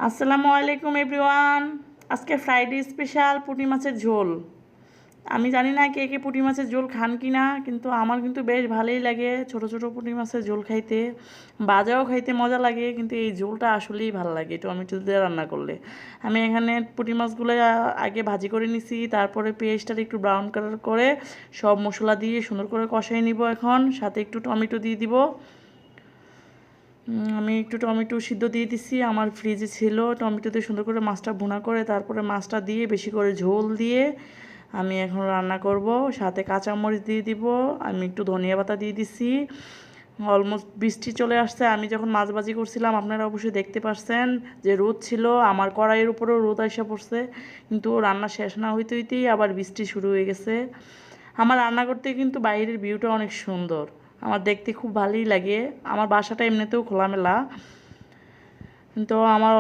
আসসালামু আলাইকুম এভরিওয়ান। আজকে ফ্রাইডে স্পেশাল পুঁটি মাছের ঝোল। আমি জানি না কে কে পুঁটি মাছের ঝোল খান কি না, কিন্তু আমার কিন্তু বেশ ভালোই লাগে ছোট ছোট পুঁটি মাছের ঝোল খাইতে। ভাজাও খাইতে মজা লাগে, কিন্তু এই ঝোলটা আসলেই ভালো লাগে টমেটো দিয়ে রান্না করলে। আমি এখানে পুঁটি মাছগুলো আগে ভাজি করে নিছি, তারপরে পেঁয়াজটা একটু ব্রাউন কালার করে সব মশলা দিয়ে সুন্দর করে কষাই নিব। এখন সাথে একটু টমেটো দিয়ে দিব। আমি একটু টমেটো সিদ্ধ দিয়ে দিচ্ছি, আমার ফ্রিজে ছিল। টমেটো দিয়ে সুন্দর করে মাছটা ভুনা করে তারপরে মাছটা দিয়ে বেশি করে ঝোল দিয়ে আমি এখন রান্না করব। সাথে কাঁচামরিচ দিয়ে দিব, আমি একটু ধনিয়া পাতা দিয়ে দিচ্ছি। অলমোস্ট বৃষ্টি চলে আসছে। আমি যখন মাছ ভাজি করছিলাম আপনারা অবশ্যই দেখতে পাচ্ছেন যে রোদ ছিল, আমার কড়াইয়ের উপরেও রোদ এসে পড়ছে, কিন্তু রান্না শেষ না হইতে হইতেই আবার বৃষ্টি শুরু হয়ে গেছে। আমার রান্না করতে কিন্তু বাইরের ভিউটা অনেক সুন্দর, আমার দেখতে খুব ভালোই লাগে। আমার বাসাটা এমনিতেও খোলামেলা, কিন্তু আমার